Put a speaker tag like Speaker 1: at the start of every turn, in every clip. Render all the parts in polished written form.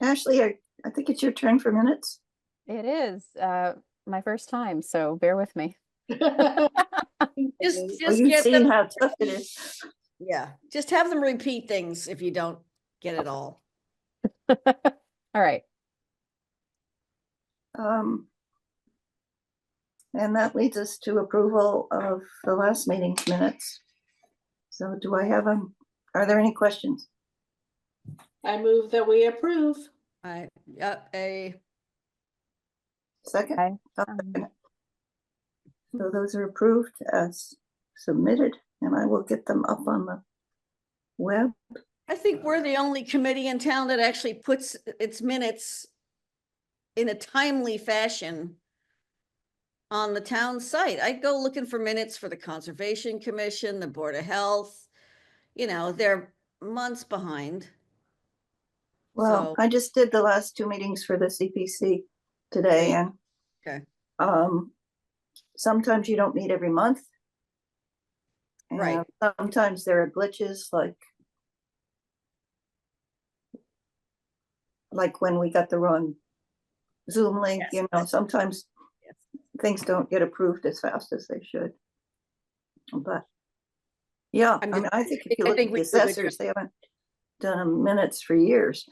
Speaker 1: Ashley, I think it's your turn for minutes.
Speaker 2: It is my first time, so bear with me.
Speaker 3: Just
Speaker 1: You've
Speaker 3: get
Speaker 1: seen
Speaker 3: them.
Speaker 1: how tough it is.
Speaker 3: Yeah, just have them repeat things if you don't get it all.
Speaker 2: All right.
Speaker 1: And that leads us to approval of the last meeting's minutes. So do I have are there any questions?
Speaker 4: I move that we approve.
Speaker 3: A
Speaker 1: Second?
Speaker 2: Okay.
Speaker 1: I'll second it. So those are approved as submitted, and I will get them up on the web.
Speaker 3: I think we're the only committee in town that actually puts its minutes in a timely fashion on the town site. I go looking for minutes for the Conservation Commission, the Board of Health. You know, they're months behind.
Speaker 1: Well, I just did the last two meetings for the CPC today, and
Speaker 3: okay.
Speaker 1: Sometimes you don't meet every month. And
Speaker 3: right.
Speaker 1: Sometimes there are glitches, like when we got the wrong Zoom link,
Speaker 3: Yes.
Speaker 1: you know, sometimes
Speaker 3: yes.
Speaker 1: things don't get approved as fast as they should. But yeah, I mean, I think if you look at the assessors, they haven't done minutes for years.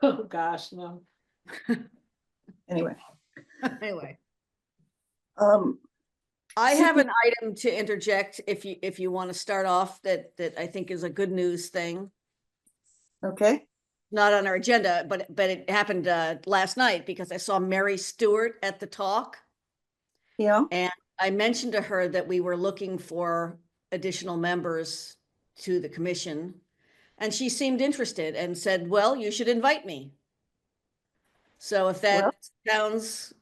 Speaker 4: Oh gosh, no.
Speaker 1: Anyway.
Speaker 3: Anyway.
Speaker 1: I
Speaker 3: have an item to interject if you want to start off that I think is a good news thing.
Speaker 1: Okay.
Speaker 3: Not on our agenda, but it happened last night because I saw Mary Stewart at the talk.
Speaker 1: Yeah.
Speaker 3: And I mentioned to her that we were looking for additional members to the commission, and she seemed interested and said, well, you should invite me. So if that sounds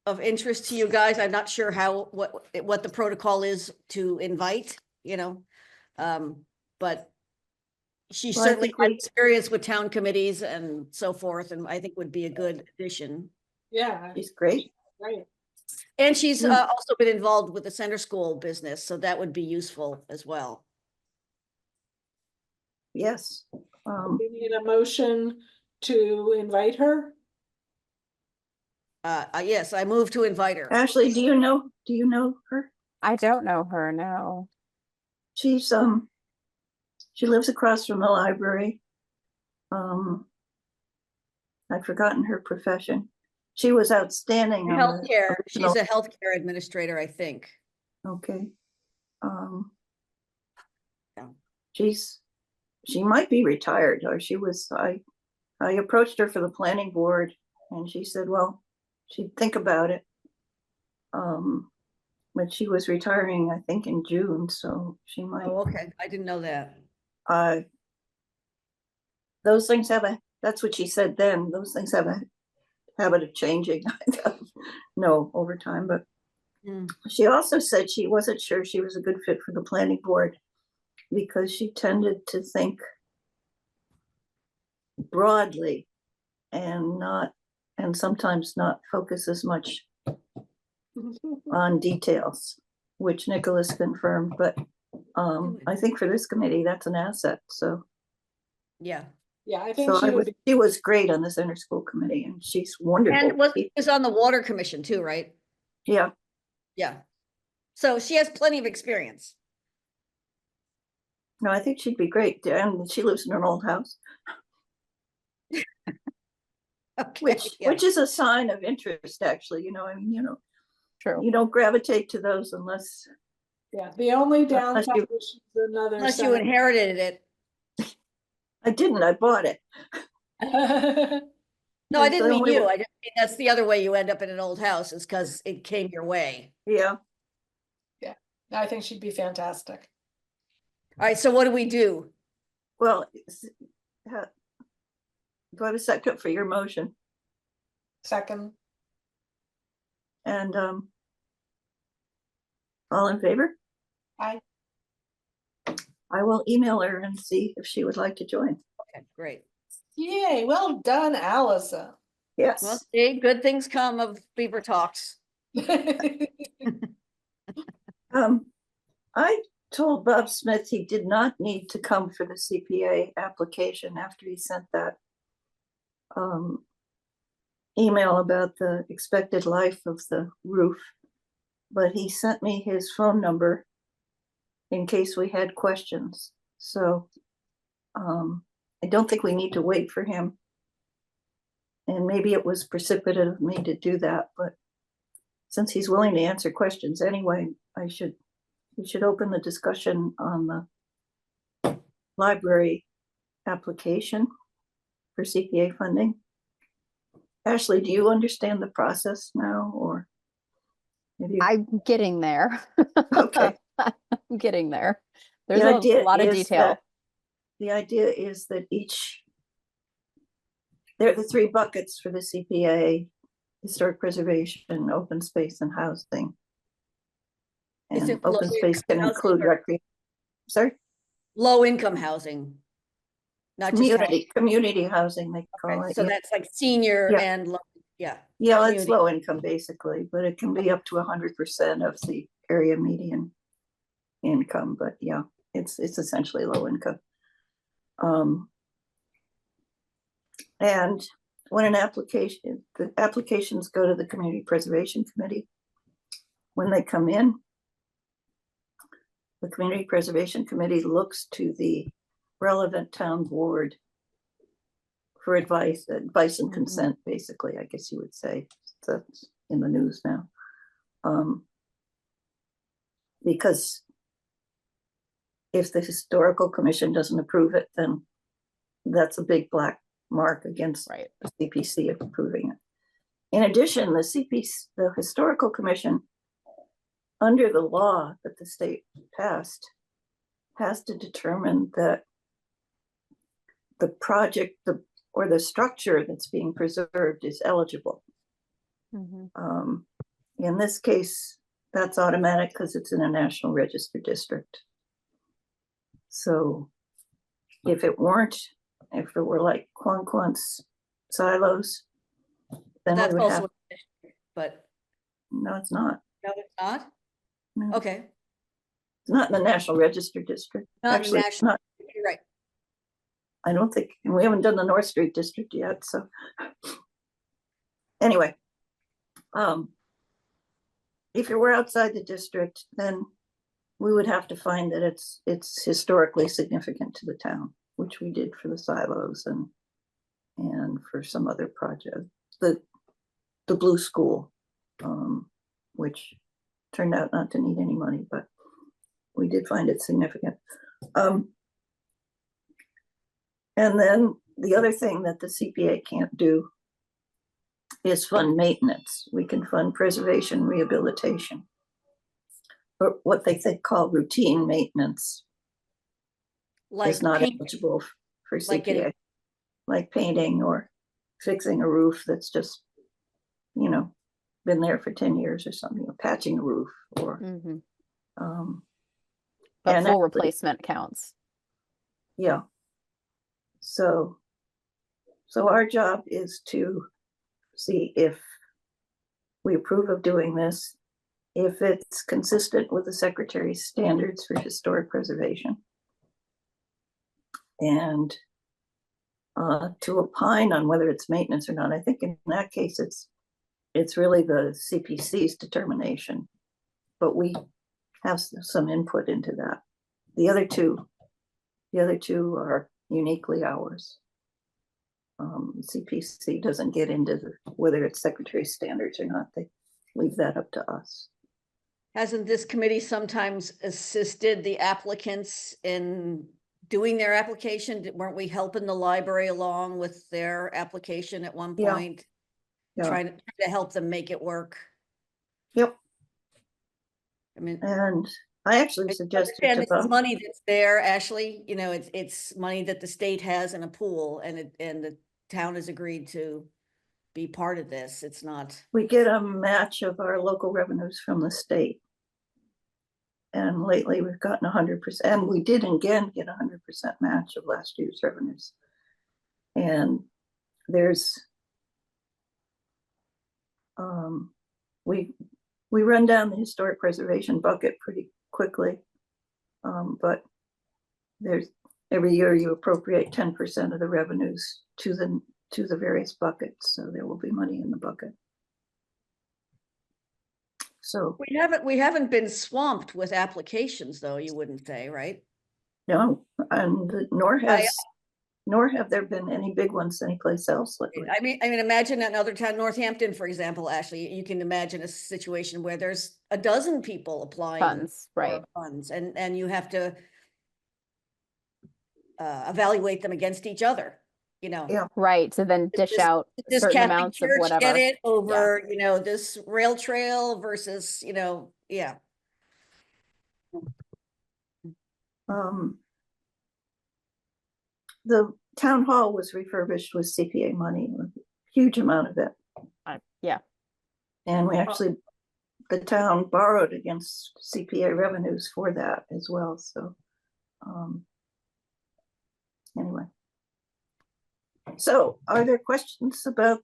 Speaker 3: of interest to you guys, I'm not sure what the protocol is to invite, you know, but she certainly had experience with town committees and so forth, and I think would be a good addition.
Speaker 4: Yeah,
Speaker 1: she's great.
Speaker 4: right.
Speaker 3: And she's also been involved with the center school business, so that would be useful as well.
Speaker 1: Yes.
Speaker 4: We need a motion to invite her.
Speaker 3: Yes, I move to invite her.
Speaker 1: Ashley, do you know her?
Speaker 2: I don't know her, no.
Speaker 1: She's she lives across from the library. I've forgotten her profession. She was outstanding.
Speaker 3: Healthcare. She's a healthcare administrator, I think.
Speaker 1: Okay.
Speaker 3: Yeah.
Speaker 1: She might be retired, or she was. I approached her for the planning board, and she said, well, she'd think about it. But she was retiring, I think, in June, so she might.
Speaker 3: Oh, okay. I didn't know that.
Speaker 1: Those things that's what she said then. Those things have a habit of changing. No, over time. But she also said she wasn't sure she was a good fit for the planning board because she tended to think broadly and sometimes not focus as much on details, which Nicholas confirmed. But I think for this committee, that's an asset. So
Speaker 3: yeah.
Speaker 4: Yeah, I think
Speaker 1: she was great on the center school committee, and she's wonderful.
Speaker 3: And was on the water commission too, right?
Speaker 1: Yeah.
Speaker 3: Yeah. So she has plenty of experience.
Speaker 1: No, I think she'd be great. And she lives in an old house.
Speaker 3: Okay,
Speaker 1: which is a sign of interest, actually. You know, I mean, you know,
Speaker 2: true.
Speaker 1: You don't gravitate to those unless.
Speaker 4: Yeah, the only downside is another.
Speaker 3: Unless you inherited it.
Speaker 1: I didn't. I bought it.
Speaker 3: No, I didn't mean you. I just mean that's the other way you end up in an old house is because it came your way.
Speaker 1: Yeah.
Speaker 4: Yeah, I think she'd be fantastic.
Speaker 3: All right, so what do we do?
Speaker 1: Well, do I have a second for your motion?
Speaker 4: Second.
Speaker 1: And all in favor?
Speaker 4: Aye.
Speaker 1: I will email her and see if she would like to join.
Speaker 3: Okay, great.
Speaker 4: Yay, well done, Allison.
Speaker 1: Yes.
Speaker 3: Well, see, good things come of Beaver Talks.
Speaker 1: I told Bob Smith he did not need to come for the CPA application after he sent that email about the expected life of the roof, but he sent me his phone number in case we had questions. So I don't think we need to wait for him. And maybe it was precipitate of me to do that, but since he's willing to answer questions anyway, we should open the discussion on the library application for CPA funding. Ashley, do you understand the process now, or have you?
Speaker 2: I'm getting there.
Speaker 1: Okay.
Speaker 2: I'm getting there. There's
Speaker 1: The
Speaker 2: a
Speaker 1: idea
Speaker 2: lot of
Speaker 1: is
Speaker 2: detail.
Speaker 1: that- The idea is that there are the three buckets for the CPA: historic preservation, open space, and housing.
Speaker 3: Is
Speaker 1: And
Speaker 3: it
Speaker 1: open space can
Speaker 3: low-income
Speaker 1: include
Speaker 3: housing or
Speaker 1: recreation. Sorry,
Speaker 3: low-income housing? Not just housing.
Speaker 1: community housing, they call
Speaker 3: Okay,
Speaker 1: it.
Speaker 3: so
Speaker 1: Yeah.
Speaker 3: that's like senior
Speaker 1: Yeah.
Speaker 3: and low, yeah.
Speaker 1: Yeah, it's
Speaker 3: community.
Speaker 1: low income basically, but it can be up to 100% of the area median income. But yeah, it's essentially low income. And when the applications go to the Community Preservation Committee, when they come in, the Community Preservation Committee looks to the relevant town board for advice and consent, basically, I guess you would say. That's in the news now. Because if the Historical Commission doesn't approve it, then that's a big black mark against
Speaker 2: Right.
Speaker 1: the CPC of approving it. In addition, the Historical Commission, under the law that the state passed, has to determine that the project or the structure that's being preserved is eligible. In this case, that's automatic because it's in a National Register district. So if it were like Quonquance silos, then
Speaker 3: That's
Speaker 1: we would have,
Speaker 3: also, but
Speaker 1: no, it's not.
Speaker 3: no, it's not?
Speaker 1: No,
Speaker 3: Okay,
Speaker 1: it's not in the National Register district.
Speaker 3: not
Speaker 1: Actually, it's
Speaker 3: national,
Speaker 1: not.
Speaker 3: you're right.
Speaker 1: I don't think, and we haven't done the North Street district yet, so. Anyway, if it were outside the district, then we would have to find that it's historically significant to the town, which we did for the silos and for some other project, the Blue School, which turned out not to need any money, but we did find it significant. And then the other thing that the CPA can't do is fund maintenance. We can fund preservation, rehabilitation, or what they call routine maintenance
Speaker 3: Like
Speaker 1: is not
Speaker 3: paint,
Speaker 1: eligible for
Speaker 3: like
Speaker 1: CPA,
Speaker 3: getting-
Speaker 1: like painting or fixing a roof that's just, been there for 10 years or something, or patching a roof, or
Speaker 2: But
Speaker 1: and
Speaker 2: full
Speaker 1: actually,
Speaker 2: replacement counts.
Speaker 1: yeah. So our job is to see if we approve of doing this, if it's consistent with the Secretary's standards for historic preservation, and to opine on whether it's maintenance or not. I think in that case, it's really the CPC's determination, but we have some input into that. The other two are uniquely ours. CPC doesn't get into whether it's Secretary's standards or not. They leave that up to us.
Speaker 3: Hasn't this committee sometimes assisted the applicants in doing their application? Weren't we helping the library along with their application at one
Speaker 1: Yeah.
Speaker 3: point?
Speaker 1: Yeah.
Speaker 3: Trying to help them make it work.
Speaker 1: Yep.
Speaker 3: I mean,
Speaker 1: And I actually suggested to
Speaker 3: this is
Speaker 1: them,
Speaker 3: money that's there, Ashley, it's money that the state has in a pool, and the town has agreed to be part of this. It's not.
Speaker 1: we get a match of our local revenues from the state. And lately we've gotten 100%, and we did again get 100% match of last year's revenues. And there's, we run down the historic preservation bucket pretty quickly. But there's, every year you appropriate 10% of the revenues to the various buckets, so there will be money in the bucket. So,
Speaker 3: We haven't been swamped with applications, though, you wouldn't say, right?
Speaker 1: no, and nor have there been any big ones anyplace else lately.
Speaker 3: I mean, imagine another town, Northampton, for example, Ashley, you can imagine a situation where there's a dozen people applying
Speaker 2: Funds,
Speaker 3: for
Speaker 2: right.
Speaker 3: funds, and you have to evaluate them against each other, you know.
Speaker 1: Yeah.
Speaker 2: Right, to then dish
Speaker 3: Does-
Speaker 2: out
Speaker 3: Does
Speaker 2: certain
Speaker 3: Catholic
Speaker 2: amounts of
Speaker 3: Church
Speaker 2: whatever.
Speaker 3: get it over, you know, this rail trail versus, you know, yeah.
Speaker 1: The town hall was refurbished with CPA money, a huge amount of it.
Speaker 2: Yeah,
Speaker 1: And we actually, the town borrowed against CPA revenues for that as well, so. Anyway. So are there questions about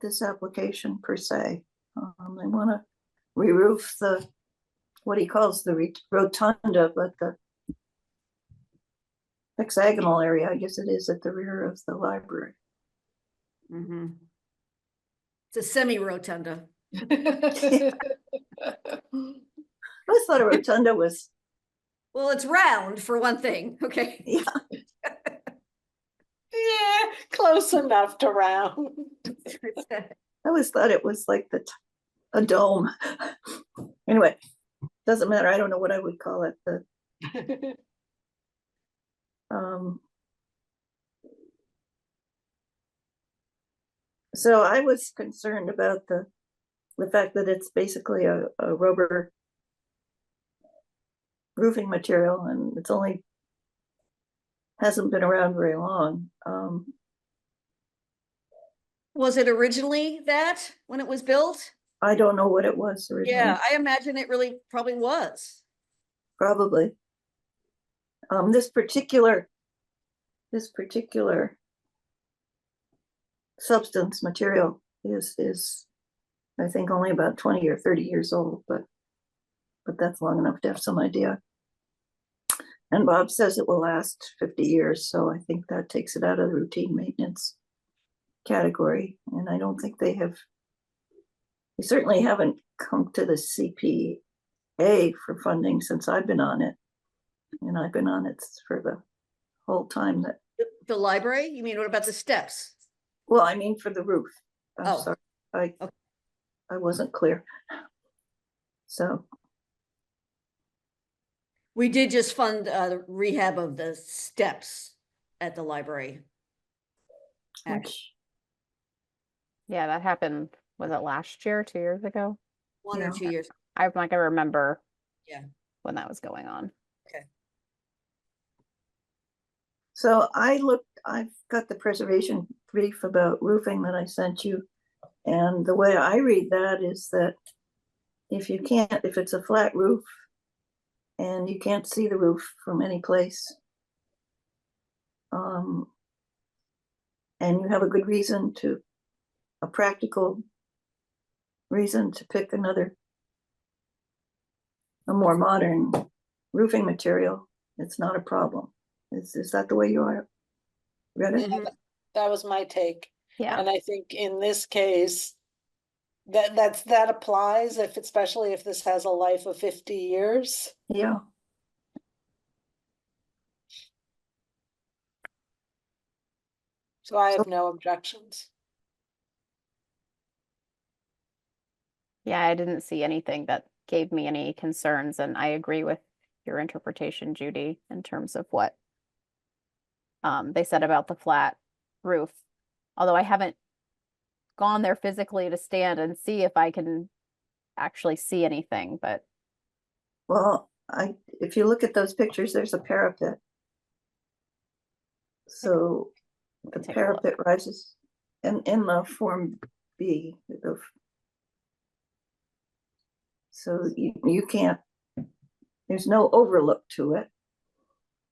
Speaker 1: this application per se? They want to re-roof the, what he calls the rotunda, but the hexagonal area, I guess it is, at the rear of the library.
Speaker 3: Mhm. It's a semi-rotunda.
Speaker 1: I always thought a rotunda was,
Speaker 3: Well, it's round for one thing, okay?
Speaker 1: yeah,
Speaker 4: Yeah, close enough to round.
Speaker 1: I always thought it was like a dome. Anyway, doesn't matter. I don't know what I would call it. So I was concerned about the fact that it's basically a rubber roofing material, and it's only hasn't been around very long.
Speaker 3: Was it originally that when it was built?
Speaker 1: I don't know what it was originally.
Speaker 3: Yeah, I imagine it really probably was.
Speaker 1: Probably. This particular substance material is I think only about 20 or 30 years old, but that's long enough to have some idea. And Bob says it will last 50 years, so I think that takes it out of the routine maintenance category. And I don't think they certainly haven't come to the CPA for funding since I've been on it. And I've been on it for the whole time that.
Speaker 3: The library? You mean, what about the steps?
Speaker 1: Well, I mean for the roof. I'm
Speaker 3: Oh.
Speaker 1: sorry,
Speaker 3: Okay.
Speaker 1: I wasn't clear. So.
Speaker 3: We did just fund the rehab of the steps at the library.
Speaker 1: Which,
Speaker 2: yeah, that happened, was it last year, 2 years ago?
Speaker 3: 1 or
Speaker 1: Yeah.
Speaker 3: 2 years.
Speaker 2: I'm not gonna remember.
Speaker 3: Yeah.
Speaker 2: When that was going on.
Speaker 1: so I've got the preservation brief about roofing that I sent you. And the way I read that is that if it's a flat roof and you can't see the roof from any place, and you have a good reason a practical reason to pick a more modern roofing material, it's not a problem. Is that the way you read it?
Speaker 3: Mhm.
Speaker 4: That was my take.
Speaker 2: Yeah,
Speaker 4: And I think in this case, that applies especially if this has a life of 50 years.
Speaker 1: Yeah.
Speaker 4: So I have no objections.
Speaker 2: yeah, I didn't see anything that gave me any concerns, and I agree with your interpretation, Judy, in terms of what they said about the flat roof. Although I haven't gone there physically to stand and see if I can actually see anything, but
Speaker 1: Well, if you look at those pictures, there's a parapet. So the
Speaker 2: take a look.
Speaker 1: parapet rises in the Form B. So you can't, there's no overlook to it.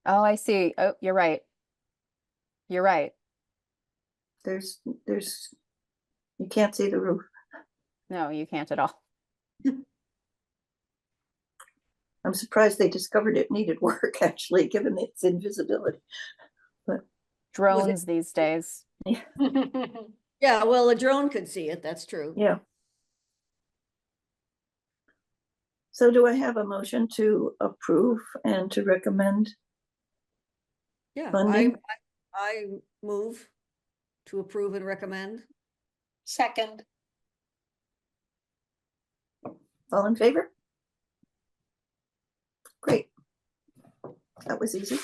Speaker 2: Oh, I see. Oh, you're right. You're right.
Speaker 1: There's, you can't see the roof.
Speaker 2: No, you can't at all.
Speaker 1: I'm surprised they discovered it needed work, actually, given its invisibility.
Speaker 2: Drones these days.
Speaker 3: Yeah, well, a drone could see it, that's true.
Speaker 1: Yeah. So do I have a motion to approve and to recommend?
Speaker 3: Yeah,
Speaker 1: Funding?
Speaker 3: I move to approve and recommend.
Speaker 4: Second,
Speaker 1: All in favor? Great. That was easy.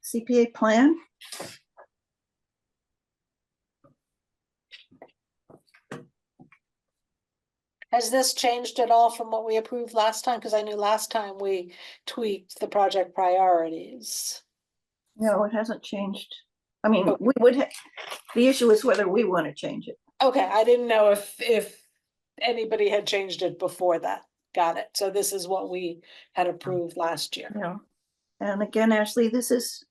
Speaker 1: CPA plan?
Speaker 4: has this changed at all from what we approved last time? Because I knew last time we tweaked the project priorities.
Speaker 1: No, it hasn't changed. I mean,
Speaker 4: Okay.
Speaker 1: we would, the issue is whether we want to change it.
Speaker 4: Okay, I didn't know if anybody had changed it before that. Got it. So this is what we had approved last year.
Speaker 1: Yeah. And again, Ashley, this is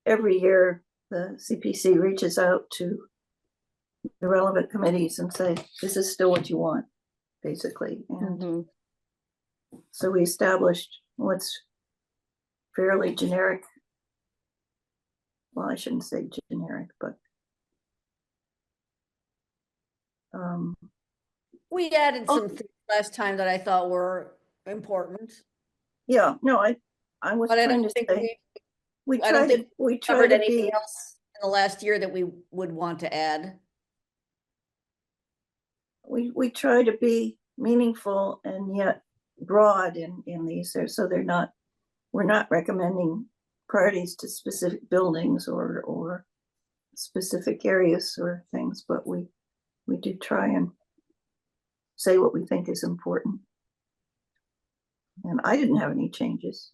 Speaker 1: every year the CPC reaches out to the relevant committees and say, this is still what you want, basically. And
Speaker 2: Mhm.
Speaker 1: so we established what's fairly generic. Well, I shouldn't say generic, but
Speaker 3: We added some things last time that I thought were important.
Speaker 1: yeah, no, I was
Speaker 3: But I
Speaker 1: trying
Speaker 3: don't
Speaker 1: to
Speaker 3: think
Speaker 1: say,
Speaker 3: I don't think
Speaker 1: we try
Speaker 3: covered
Speaker 1: to
Speaker 3: anything
Speaker 1: be,
Speaker 3: else in the last year that we would want to add.
Speaker 1: we try to be meaningful and yet broad in these, so they're not, we're not recommending priorities to specific buildings or specific areas or things, but we do try and say what we think is important. And I didn't have any changes.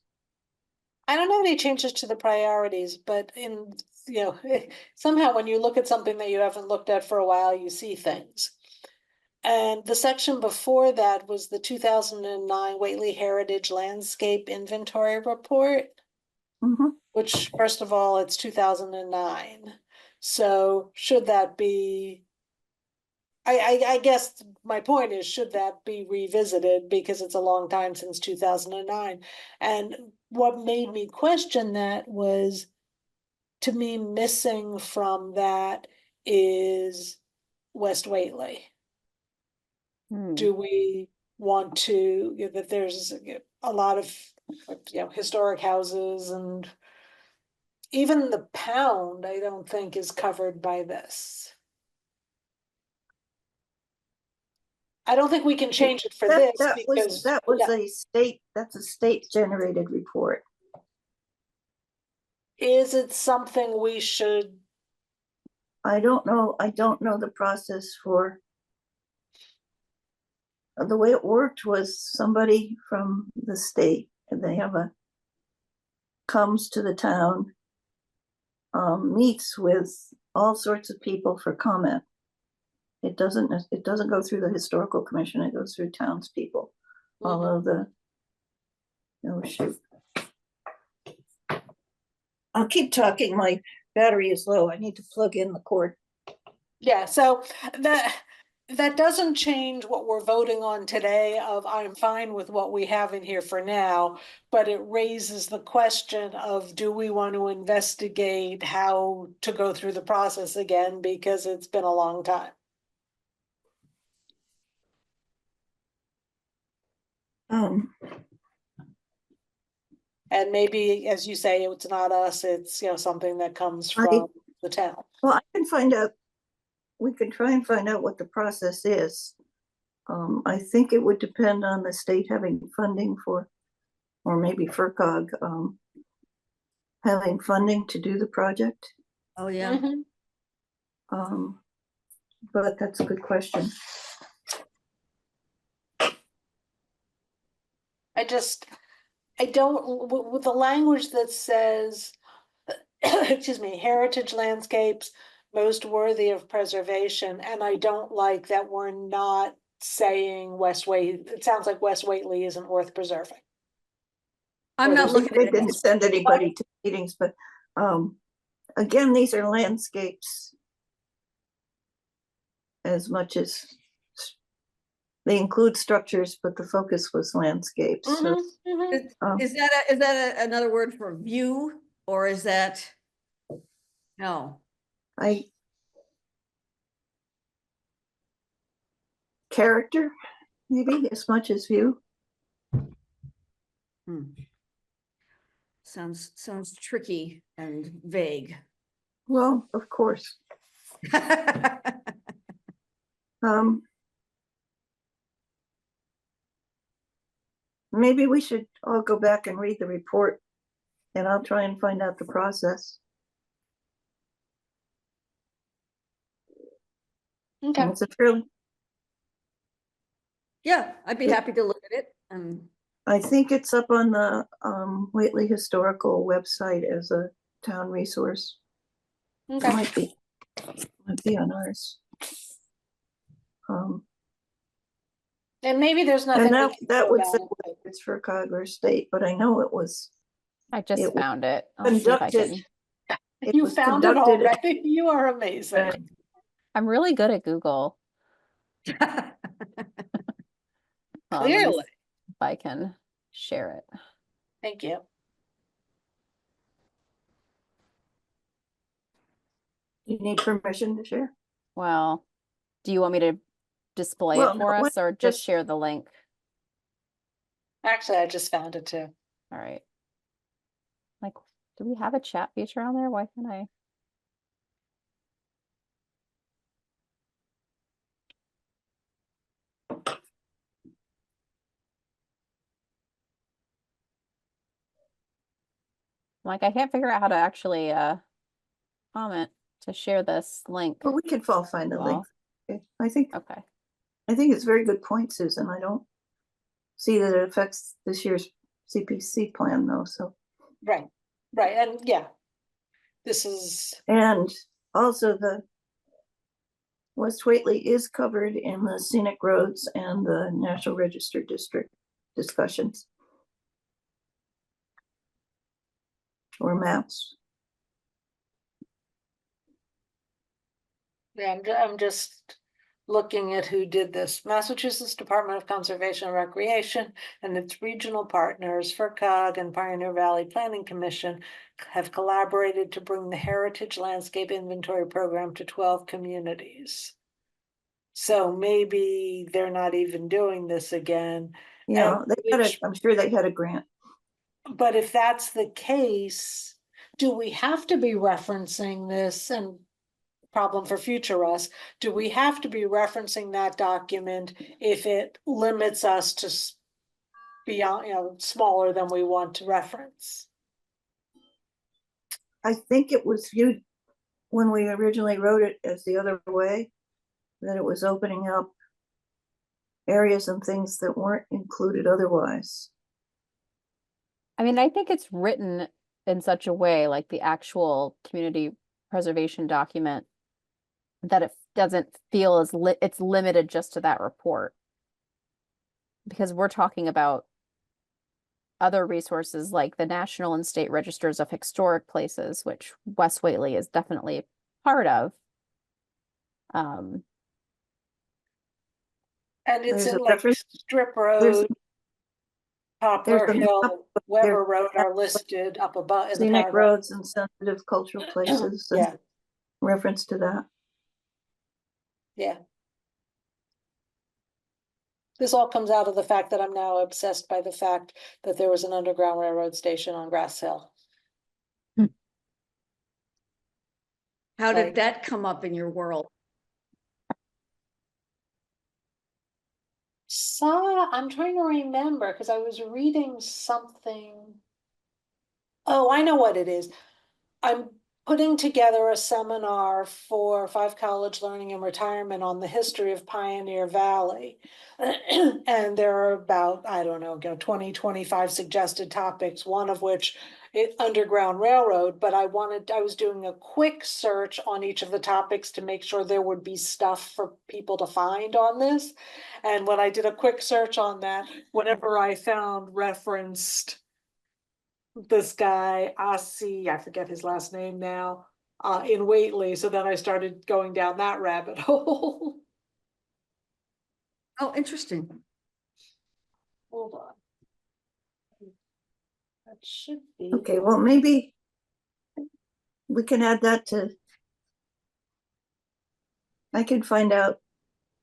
Speaker 4: I don't have any changes to the priorities, but somehow when you look at something that you haven't looked at for a while, you see things. And the section before that was the 2009 Whately Heritage Landscape Inventory Report,
Speaker 1: Mhm.
Speaker 4: which first of all, it's 2009. So should that be, I guess my point is, should that be revisited because it's a long time since 2009? And what made me question that was, to me, missing from that is West Whately.
Speaker 2: Hmm.
Speaker 4: Do we want to, that there's a lot of, historic houses, and even the pound, I don't think is covered by this. I don't think we can change it for this because.
Speaker 1: That was
Speaker 4: Yeah.
Speaker 1: that's a state generated report.
Speaker 4: Is it something we should?
Speaker 1: I don't know the process for, the way it worked was somebody from the state, and they comes to the town, meets with all sorts of people for comment. It doesn't go through the historical commission, it goes through townspeople. Although oh shoot. I'll keep talking, my battery is low, I need to plug in the cord.
Speaker 4: Yeah, so that doesn't change what we're voting on today of I'm fine with what we have in here for now, but it raises the question of, do we want to investigate how to go through the process again, because it's been a long time. And maybe, as you say, it's not us, it's, something that comes from the town.
Speaker 1: Well, I can find out, we can try and find out what the process is. I think it would depend on the state having funding for, or maybe FERCog, having funding to do the project.
Speaker 3: Oh, yeah.
Speaker 1: But that's a good question.
Speaker 4: I don't, with the language that says, excuse me, heritage landscapes most worthy of preservation, and I don't like that we're not saying West Whately. It sounds like West Whately isn't worth preserving.
Speaker 3: I'm not looking
Speaker 1: They
Speaker 3: at it.
Speaker 1: didn't send anybody to meetings, but again, these are landscapes as much as they include structures, but the focus was landscapes. So,
Speaker 4: Mhm, mhm.
Speaker 3: Is that another word for view, or is that? No,
Speaker 1: character, maybe as much as view.
Speaker 3: sounds tricky and vague.
Speaker 1: Well, of course. Um, maybe we should all go back and read the report, and I'll try and find out the process.
Speaker 4: Okay.
Speaker 1: And it's a fairly,
Speaker 3: Yeah, I'd be happy to look at it.
Speaker 1: I think it's up on the Whately Historical website as a town resource. It
Speaker 4: Okay.
Speaker 1: might be on ours.
Speaker 4: And maybe there's nothing
Speaker 1: And
Speaker 4: we
Speaker 1: that
Speaker 4: can
Speaker 1: that
Speaker 4: do
Speaker 1: would
Speaker 4: about
Speaker 1: say
Speaker 4: it, but-
Speaker 1: it's for Cog or State, but I know it was
Speaker 2: I just
Speaker 1: It was
Speaker 2: found it. I'll see if I
Speaker 1: conducted.
Speaker 2: can.
Speaker 1: It
Speaker 4: You
Speaker 1: was
Speaker 4: found it
Speaker 1: conducted
Speaker 4: already? You are amazing.
Speaker 2: I'm really good at Google. Let me
Speaker 4: Clearly.
Speaker 2: see if I can share it.
Speaker 4: Thank you.
Speaker 1: You need permission to share?
Speaker 2: Well, do you want me to display
Speaker 1: Well,
Speaker 2: it for
Speaker 1: no,
Speaker 2: us or just share the link?
Speaker 4: Actually, I just found it too.
Speaker 2: All right. Like, do we have a chat feature on there? Why can't I? Like, I can't figure out how to actually comment to share this link.
Speaker 1: Well, we can all find a link.
Speaker 2: Well,
Speaker 1: Okay. I think
Speaker 2: okay.
Speaker 1: it's a very good point, Susan. I don't see that it affects this year's CPC plan though, so.
Speaker 4: Right, right, and yeah. This is,
Speaker 1: And also the West Whately is covered in the scenic roads and the National Register District discussions. Or maps.
Speaker 4: yeah, I'm just looking at who did this. Massachusetts Department of Conservation and Recreation and its regional partners, FERCog and Pioneer Valley Planning Commission, have collaborated to bring the Heritage Landscape Inventory Program to 12 communities. So maybe they're not even doing this again.
Speaker 1: Yeah,
Speaker 4: which-
Speaker 1: I'm sure they had a grant.
Speaker 4: But if that's the case, do we have to be referencing this? And problem for future us, do we have to be referencing that document if it limits us to beyond, smaller than we want to reference?
Speaker 1: I think it was viewed when we originally wrote it as the other way, that it was opening up areas and things that weren't included otherwise.
Speaker 2: I mean, I think it's written in such a way, like the actual community preservation document, that it doesn't feel as it's limited just to that report. Because we're talking about other resources like the National and State Registers of Historic Places, which West Whately is definitely part of.
Speaker 4: And it's
Speaker 1: There's
Speaker 4: in
Speaker 1: a
Speaker 4: like
Speaker 1: reference-
Speaker 4: Strip
Speaker 1: There's
Speaker 4: Road, Poplar
Speaker 1: a map
Speaker 4: Hill, Weber Road are listed up above in the
Speaker 1: scenic
Speaker 4: paragraph.
Speaker 1: roads and sensitive cultural places. And
Speaker 4: Yeah,
Speaker 1: reference to that.
Speaker 4: yeah. This all comes out of the fact that I'm now obsessed by the fact that there was an Underground Railroad station on Grass Hill.
Speaker 3: How
Speaker 4: Like-
Speaker 3: did that come up in your world?
Speaker 4: I'm trying to remember because I was reading something. Oh, I know what it is. I'm putting together a seminar for 5 College Learning and Retirement on the history of Pioneer Valley. And there are about, I don't know, 20, 25 suggested topics, one of which Underground Railroad, but I was doing a quick search on each of the topics to make sure there would be stuff for people to find on this. And when I did a quick search on that, whatever I found referenced this guy, I forget his last name now, in Whately, so then I started going down that rabbit hole.
Speaker 3: Oh, interesting.
Speaker 4: Hold on. That should be.
Speaker 1: Okay, well, maybe we can add that to, I can find out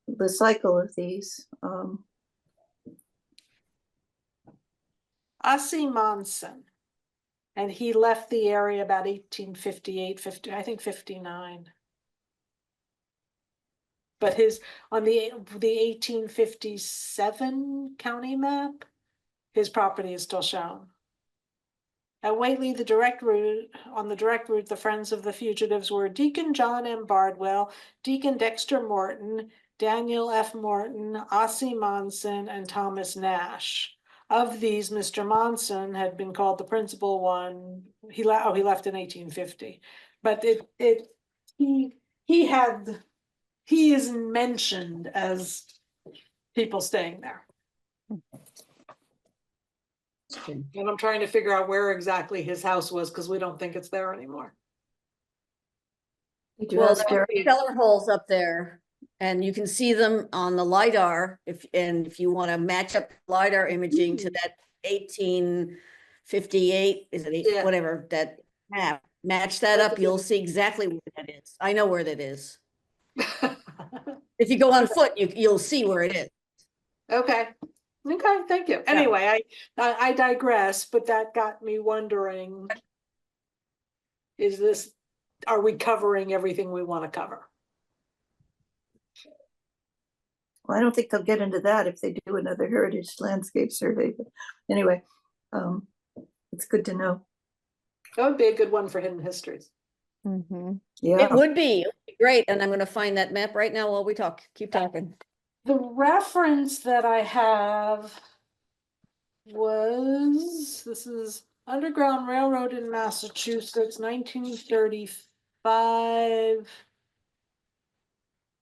Speaker 1: the cycle of these.
Speaker 4: Asi Monson. And he left the area about 1858, 50, I think 59. But his, on the 1857 county map, his property is still shown. At Whately, the direct route, the Friends of the Fugitives were Deacon John M. Bardwell, Deacon Dexter Morton, Daniel F. Morton, Ossie Monson, and Thomas Nash. Of these, Mr. Monson had been called the principal one. He left in 1850. But he is mentioned as people staying there. And I'm trying to figure out where exactly his house was, because we don't think it's there anymore.
Speaker 1: Did you
Speaker 3: Well,
Speaker 1: ask
Speaker 3: there are
Speaker 1: Derek?
Speaker 3: cellar holes up there, and you can see them on the LiDAR, if you want to match up LiDAR imaging to that 1858, is it
Speaker 4: Yeah.
Speaker 3: whatever, that map, match that
Speaker 4: That's
Speaker 3: up,
Speaker 4: a
Speaker 3: you'll
Speaker 4: good-
Speaker 3: see exactly where that is. I know where that is. If you go on foot, you'll see where it is.
Speaker 4: Okay, okay, thank you. Anyway, I digress, but that got me wondering. Are we covering everything we want to cover?
Speaker 1: Well, I don't think they'll get into that if they do another heritage landscape survey, but anyway, it's good to know.
Speaker 4: That would be a good one for hidden histories.
Speaker 2: Mhm.
Speaker 3: It
Speaker 1: Yeah,
Speaker 3: would be great, and I'm gonna find that map right now while we keep talking.
Speaker 4: The reference that I have this is Underground Railroad in Massachusetts, 1935.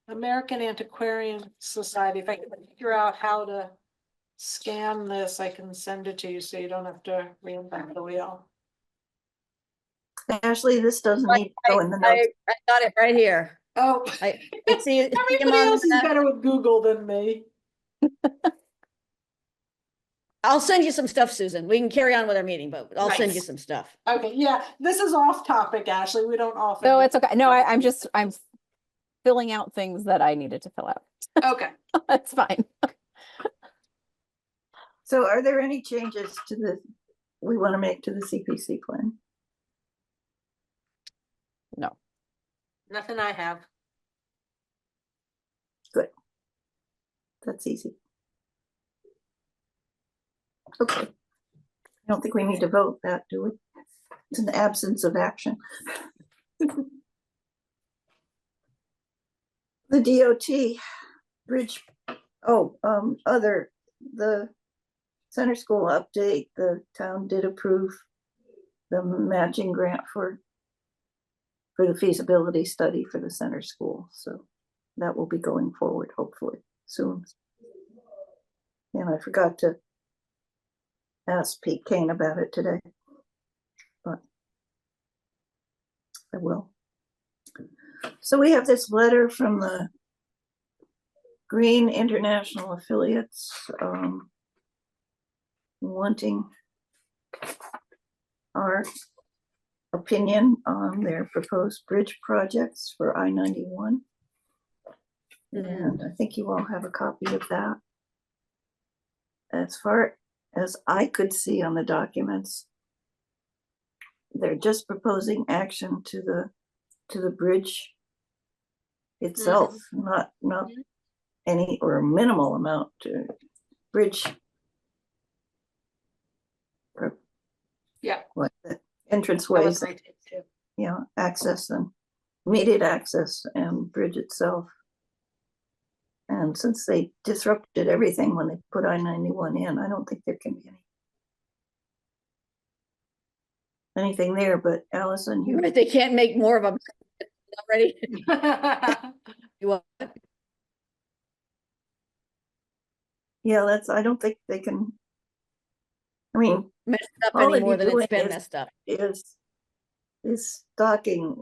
Speaker 4: American Antiquarian Society. If I can figure out how to scan this, I can send it to you so you don't have to reinvent the wheel.
Speaker 1: Ashley, this doesn't need to go in the notes.
Speaker 3: I got it right here.
Speaker 4: Oh,
Speaker 3: I see him
Speaker 4: everybody
Speaker 3: on
Speaker 4: else is
Speaker 3: the-
Speaker 4: better with Google than me.
Speaker 3: I'll send you some stuff, Susan. We can carry on with our meeting, but I'll send you
Speaker 4: Nice.
Speaker 3: some stuff.
Speaker 4: Okay, yeah, this is off topic, Ashley. We don't often.
Speaker 2: No,
Speaker 4: do-
Speaker 2: it's okay. No, I'm filling out things that I needed to fill out.
Speaker 4: Okay.
Speaker 2: That's fine.
Speaker 1: So are there any changes we want to make to the CPC plan?
Speaker 2: No.
Speaker 4: Nothing I have.
Speaker 1: Good. That's easy. Okay. I don't think we need to vote that, do we? It's an absence of action. The DOT bridge, the center school update, the town did approve the matching grant for the feasibility study for the center school. So that will be going forward hopefully soon. And I forgot to ask Pete Kane about it today, but I will. So we have this letter from the Green International Affiliates wanting our opinion on their proposed bridge projects for I-91. And I think you all have a copy of that. As far as I could see on the documents, they're just proposing action to the bridge itself, not any or minimal amount to bridge.
Speaker 4: Yeah.
Speaker 1: What the entranceways, access and immediate access and bridge itself. And since they disrupted everything when they put I-91 in, I don't think there can be anything there, but Allison, you.
Speaker 3: They can't make more of them already. You want?
Speaker 1: Yeah, I don't think they can. I mean,
Speaker 3: Messed up
Speaker 1: all
Speaker 3: any
Speaker 1: they'd
Speaker 3: more
Speaker 1: be
Speaker 3: than it's
Speaker 1: doing
Speaker 3: been
Speaker 1: is-
Speaker 3: messed up.
Speaker 1: is is stocking,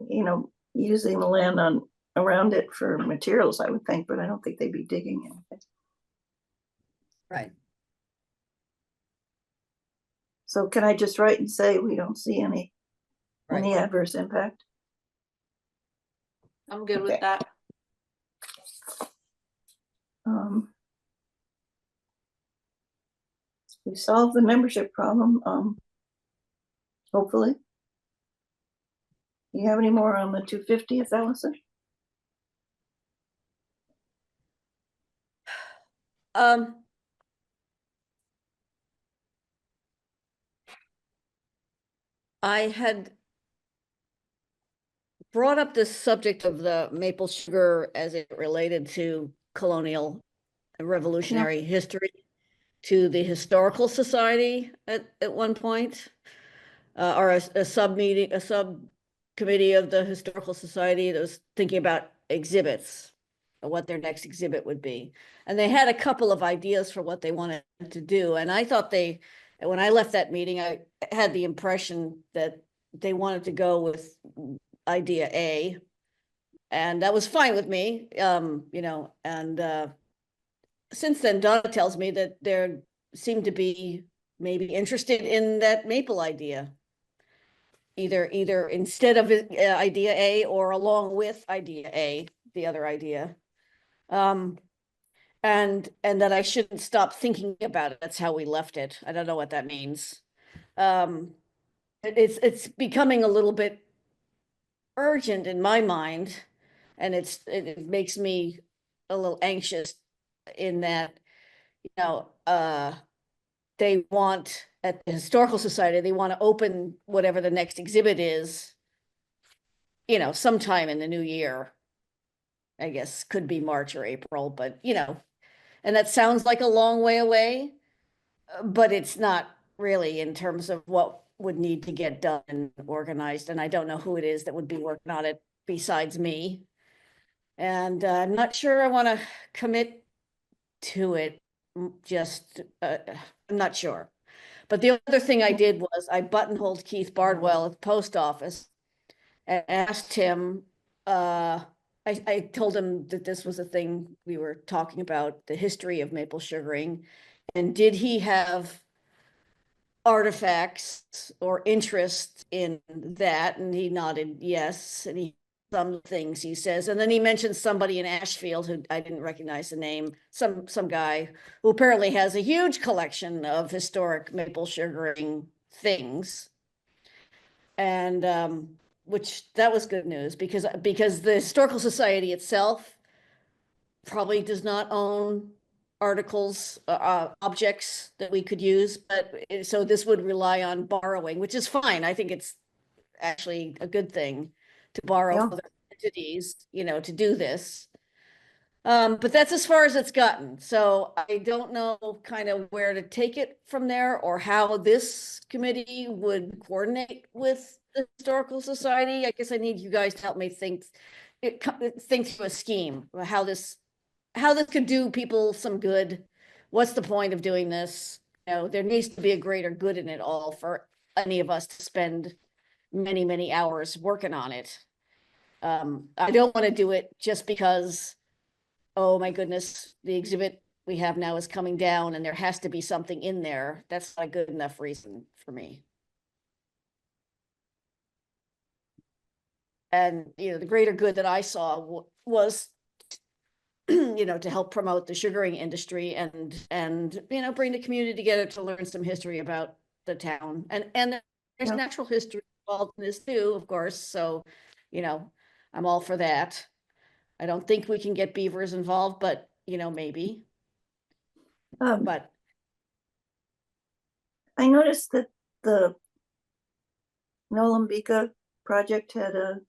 Speaker 1: using the land around it for materials, I would think, but I don't think they'd be digging anything.
Speaker 3: Right.
Speaker 1: So can I just write and say we don't see any adverse impact?
Speaker 5: I'm good with
Speaker 1: Okay.
Speaker 5: that.
Speaker 1: We solved the membership problem, hopefully. You have any more on the 250th, Allison?
Speaker 3: I had brought up this subject of the maple sugar as it related to colonial and revolutionary history to the Historical Society at one point, or a subcommittee of the Historical Society that was thinking about exhibits, or what their next exhibit would be. And they had a couple of ideas for what they wanted to do. And I thought when I left that meeting, I had the impression that they wanted to go with idea A, and that was fine with me, and since then, Donna tells me that they seem to be maybe interested in that maple idea, either instead of idea A or along with idea A, the other idea, and that I shouldn't stop thinking about it. That's how we left it. I don't know what that means. It's becoming a little bit urgent in my mind, and it makes me a little anxious in that, they want, at the Historical Society, they want to open whatever the next exhibit is, sometime in the new year. I guess could be March or April, but and that sounds like a long way away, but it's not really in terms of what would need to get done and organized. And I don't know who it is that would be working on it besides me. And I'm not sure I want to commit to it. Just, I'm not sure. But the other thing I did was I buttonholed Keith Bardwell at the post office and asked him, I told him that this was a thing we were talking about, the history of maple sugaring. And did he have artifacts or interest in that? And he nodded yes. And some things he says, and then he mentioned somebody in Ashfield who I didn't recognize the name, some guy who apparently has a huge collection of historic maple sugaring things. And which that was good news, because the Historical Society itself probably does not own articles, objects that we could use, but so this would rely on borrowing, which is fine. I think it's actually a good thing to borrow other entities, to do this. But that's as far as it's gotten. So I don't know kind of where to take it from there, or how this committee would coordinate with the Historical Society. I guess I need you guys to help me think through a scheme, how this could do people some good. What's the point of doing this? There needs to be a greater good in it all for any of us to spend many, many hours working on it. I don't want to do it just because, oh my goodness, the exhibit we have now is coming down and there has to be something in there. That's not a good enough reason for me. And, the greater good that I saw was, to help promote the sugaring industry and bring the community together to learn some history about the town. And there's natural history involved in this too, of course. So, I'm all for that. I don't think we can get beavers involved, but maybe. But
Speaker 1: I noticed that the Nolambika project had a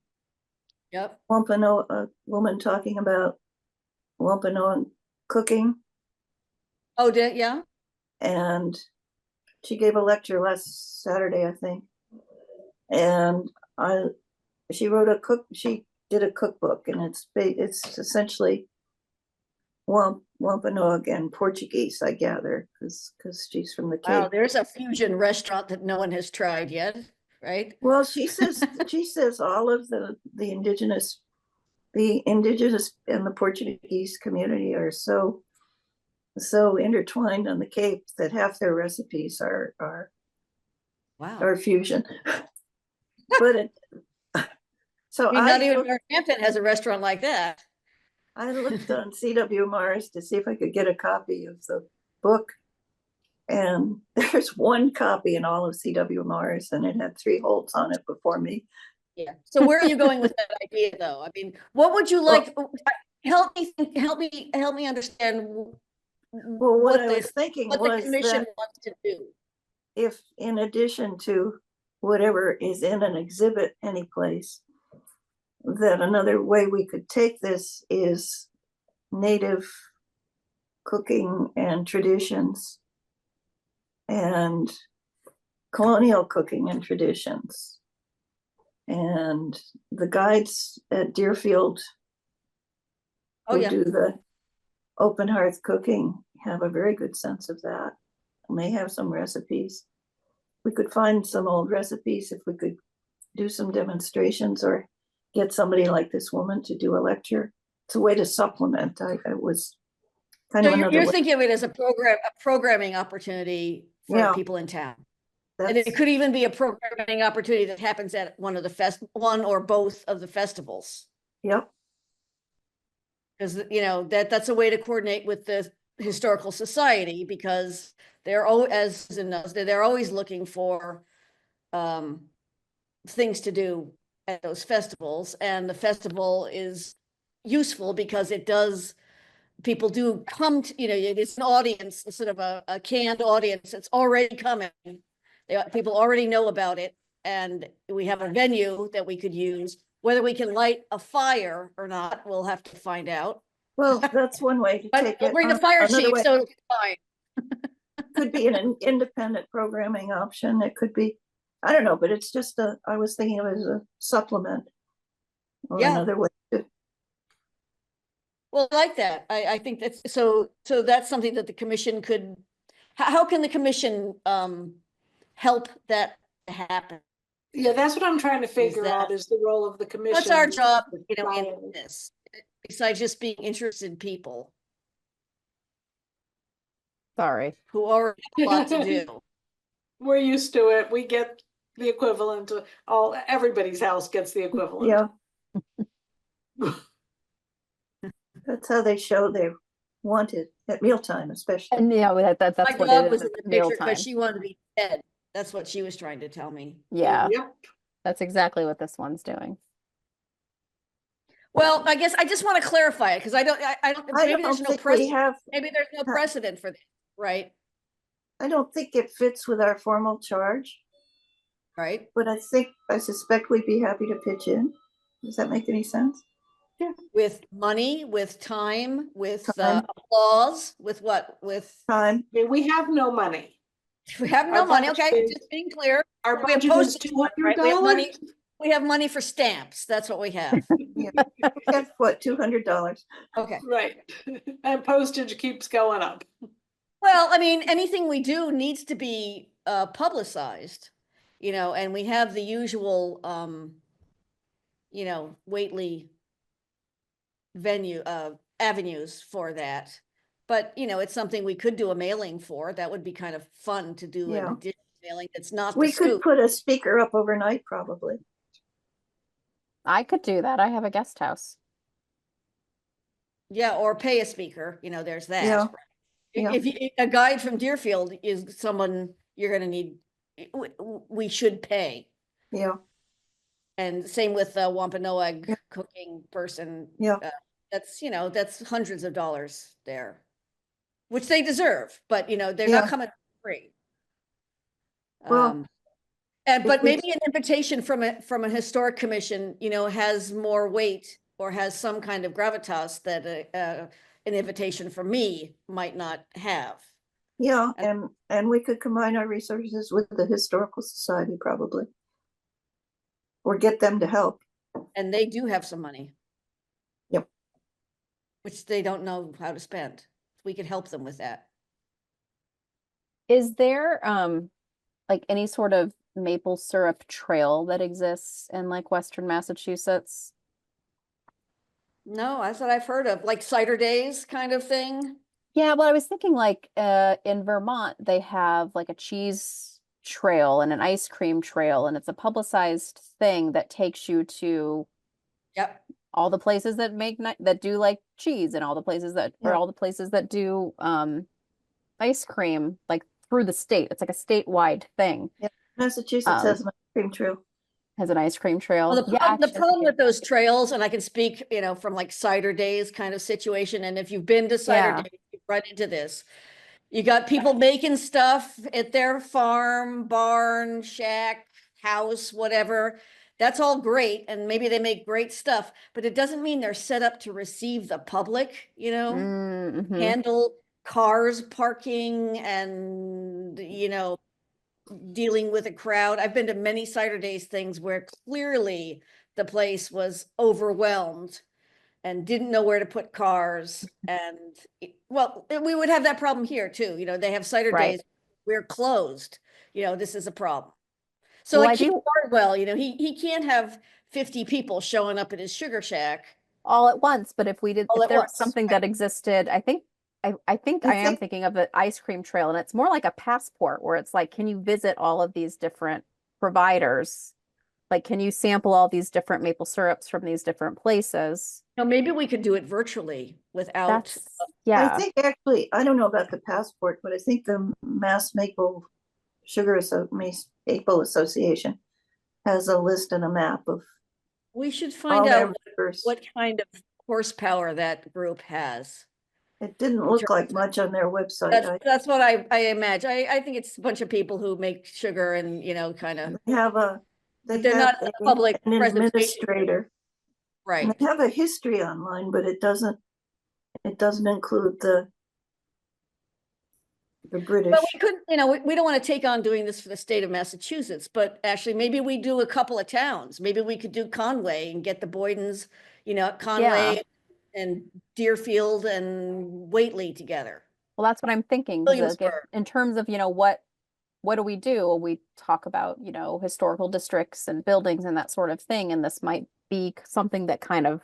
Speaker 1: Wampanoag woman talking about Wampanoag cooking.
Speaker 3: Oh, yeah.
Speaker 1: And she gave a lecture last Saturday, I think. And she did a cookbook, and it's essentially Wampanoag and Portuguese, I gather, because she's from the Cape.
Speaker 3: Wow, there's a fusion restaurant that no one has tried yet. right?
Speaker 1: Well, she says all of the indigenous and the Portuguese community are so intertwined on the Cape that half their recipes are
Speaker 3: Wow.
Speaker 1: fusion. But so
Speaker 3: I mean, not
Speaker 1: I
Speaker 3: even
Speaker 1: looked,
Speaker 3: Northampton has a restaurant like that.
Speaker 1: I looked on CW Mars to see if I could get a copy of the book, and there's one copy in all of CW Mars, and it had 3 holes on it before me.
Speaker 3: Yeah. So where are you going with that idea, though? I mean, what would you like? Help me understand
Speaker 1: Well, what I was thinking
Speaker 3: what the
Speaker 1: was
Speaker 3: commission
Speaker 1: that
Speaker 3: wants to do.
Speaker 1: if, in addition to whatever is in an exhibit anyplace, that another way we could take this is native cooking and traditions and colonial cooking and traditions. And the guides at Deerfield
Speaker 3: Oh,
Speaker 1: who
Speaker 3: yeah.
Speaker 1: do the open hearth cooking have a very good sense of that. And they have some recipes. We could find some old recipes if we could do some demonstrations or get somebody like this woman to do a lecture. It's a way to supplement. I was kind
Speaker 3: So
Speaker 1: of another
Speaker 3: you're
Speaker 1: way.
Speaker 3: thinking of it as a programming opportunity for
Speaker 1: Yeah.
Speaker 3: people in town. And
Speaker 1: That's,
Speaker 3: it could even be a programming opportunity that happens at one or both of the festivals.
Speaker 1: yep,
Speaker 3: Because, you know, that's a way to coordinate with the Historical Society, because they're as Susan knows, they're always looking for things to do at those festivals. And the festival is useful because people do come to, you know, it's an audience, sort of a canned audience. It's already coming. People already know about it. And we have a venue that we could use. Whether we can light a fire or not, we'll have to find out.
Speaker 1: well, that's one way to
Speaker 3: But
Speaker 1: take
Speaker 3: we'll
Speaker 1: it.
Speaker 3: bring the fire
Speaker 1: Another
Speaker 3: chief,
Speaker 1: way
Speaker 3: so it'll be fine.
Speaker 1: could be an independent programming option. It could be, I don't know, but it's just I was thinking of it as a supplement or
Speaker 3: Yeah.
Speaker 1: another way to,
Speaker 3: Well, I like that. I think so that's something that the commission could, how can the commission help that happen?
Speaker 4: Yeah, that's what I'm trying to figure
Speaker 3: that-
Speaker 4: out, is the role of the commission.
Speaker 3: What's our job,
Speaker 4: with
Speaker 3: you know, in
Speaker 4: society.
Speaker 3: this, besides just being interested people
Speaker 2: Sorry.
Speaker 3: who already have a lot to do?
Speaker 4: We're used to it. We get the equivalent to everybody's house gets the equivalent.
Speaker 1: yeah. That's how they show they want it at mealtime, especially.
Speaker 2: And that's
Speaker 3: My
Speaker 2: what
Speaker 3: dog
Speaker 2: it
Speaker 3: was
Speaker 2: is.
Speaker 3: in
Speaker 2: It's
Speaker 3: the picture,
Speaker 2: mealtime.
Speaker 3: but she wanted to be fed. That's what she was trying to tell me.
Speaker 2: Yeah,
Speaker 4: Yep.
Speaker 2: that's exactly what this one's doing.
Speaker 3: Well, I guess I just want to clarify it, because I don't, maybe there's no
Speaker 1: think we
Speaker 3: precedent.
Speaker 1: have,
Speaker 3: Maybe there's no precedent for this, right?
Speaker 1: I don't think it fits with our formal charge,
Speaker 3: Right?
Speaker 1: but I suspect we'd be happy to pitch in. Does that make any sense?
Speaker 3: With money, with time, with
Speaker 1: Time.
Speaker 3: applause, with what? With,
Speaker 1: Time,
Speaker 4: I mean, we have no money.
Speaker 3: we have no
Speaker 4: Our
Speaker 3: money,
Speaker 4: budget
Speaker 3: okay,
Speaker 4: is-
Speaker 3: just being clear.
Speaker 4: Our
Speaker 3: We have
Speaker 4: budget is
Speaker 3: postage money, right?
Speaker 4: $200.
Speaker 3: We have money for stamps, that's what we have.
Speaker 1: we have what, $200?
Speaker 3: Okay.
Speaker 4: Right. And postage keeps going up.
Speaker 3: Well, I mean, anything we do needs to be publicized, you know, and we have the usual, you know, Whately avenues for that. But, you know, it's something we could do a mailing for. That would be kind of fun to do an
Speaker 1: Yeah.
Speaker 3: additional mailing that's not the
Speaker 1: We could
Speaker 3: scoop.
Speaker 1: put a speaker up overnight, probably.
Speaker 2: I could do that. I have a guest house.
Speaker 3: Yeah, or pay a speaker, you know, there's that.
Speaker 1: Yeah. Yeah.
Speaker 3: If a guide from Deerfield is someone you're gonna need, we should pay.
Speaker 1: Yeah,
Speaker 3: And same with a Wampanoag
Speaker 1: Yeah.
Speaker 3: cooking person.
Speaker 1: Yeah.
Speaker 3: That's, you know, that's hundreds of dollars there, which they deserve, but you know, they're
Speaker 1: Yeah.
Speaker 3: not coming for free.
Speaker 1: Well,
Speaker 3: But
Speaker 1: we-
Speaker 3: maybe an invitation from a historic commission, you know, has more weight or has some kind of gravitas that an invitation from me might not have.
Speaker 1: yeah, and we could combine our resources with the Historical Society, probably. Or get them to help.
Speaker 3: And they do have some money.
Speaker 1: Yep.
Speaker 3: Which they don't know how to spend. We could help them with that.
Speaker 2: Is there like any sort of maple syrup trail that exists in like Western Massachusetts?
Speaker 3: No, that's what I've heard of, like cider days kind of thing.
Speaker 2: Yeah, well, I was thinking like in Vermont, they have like a cheese trail and an ice cream trail, and it's a publicized thing that takes you to
Speaker 3: Yep.
Speaker 2: all the places that that do like cheese and all the places that or
Speaker 1: Yeah.
Speaker 2: all the places that do ice cream like through the state. It's like a statewide thing.
Speaker 1: Yeah. Massachusetts
Speaker 2: Um,
Speaker 1: has an ice cream trail.
Speaker 2: has an ice cream
Speaker 3: Well,
Speaker 2: trail.
Speaker 3: the
Speaker 2: Yeah,
Speaker 3: problem, the
Speaker 2: actually,
Speaker 3: problem with those trails, and I can speak, from like cider days kind of situation, and if you've been to cider
Speaker 2: Yeah.
Speaker 3: days, you've run into this. You got people making stuff at their farm, barn, shack, house, whatever. That's all great, and maybe they make great stuff, but it doesn't mean they're set up to receive the public,
Speaker 2: Mm-hmm.
Speaker 3: handle cars parking and, dealing with a crowd. I've been to many cider days things where clearly the place was overwhelmed and didn't know where to put cars. And well, we would have that problem here too. They have cider
Speaker 2: Right.
Speaker 3: days. We're closed. This is a problem. So
Speaker 2: Well,
Speaker 3: like
Speaker 2: I
Speaker 3: Keith
Speaker 2: do
Speaker 3: Bardwell, he can't have 50 people showing up at his sugar shack
Speaker 2: all at once, but if
Speaker 3: all
Speaker 2: if
Speaker 3: at
Speaker 2: there was
Speaker 3: once.
Speaker 2: something that existed, I think
Speaker 1: I
Speaker 2: I am
Speaker 1: think-
Speaker 2: thinking of an ice cream trail, and it's more like a passport where it's like, can you visit all of these different providers? Like, can you sample all these different maple syrups from these different places?
Speaker 3: Maybe we could do it virtually without.
Speaker 2: That's,
Speaker 1: I
Speaker 2: yeah.
Speaker 1: think actually, I don't know about the passport, but I think the Mass Maple Maple Association has a list and a map of
Speaker 3: We should
Speaker 1: all
Speaker 3: find
Speaker 1: their
Speaker 3: out
Speaker 1: members.
Speaker 3: what kind of horsepower that group has.
Speaker 1: It didn't look like much on their website.
Speaker 3: That's what I imagine. I think it's a bunch of people who make sugar and, kind of,
Speaker 1: They have they
Speaker 3: they're
Speaker 1: have
Speaker 3: not a public
Speaker 1: an
Speaker 3: presentation.
Speaker 1: administrator. And
Speaker 3: Right.
Speaker 1: they have a history online, but it doesn't include the British.
Speaker 3: But we could, we don't want to take on doing this for the state of Massachusetts, but actually maybe we do a couple of towns. Maybe we could do Conway and get the Boydens, Conway and Deerfield and Whately together.
Speaker 2: Well, that's what I'm thinking. 'Cause,
Speaker 3: Williamsburg.
Speaker 2: in terms of, what do we do? We talk about, historical districts and buildings and that sort of thing, and this might be something that kind of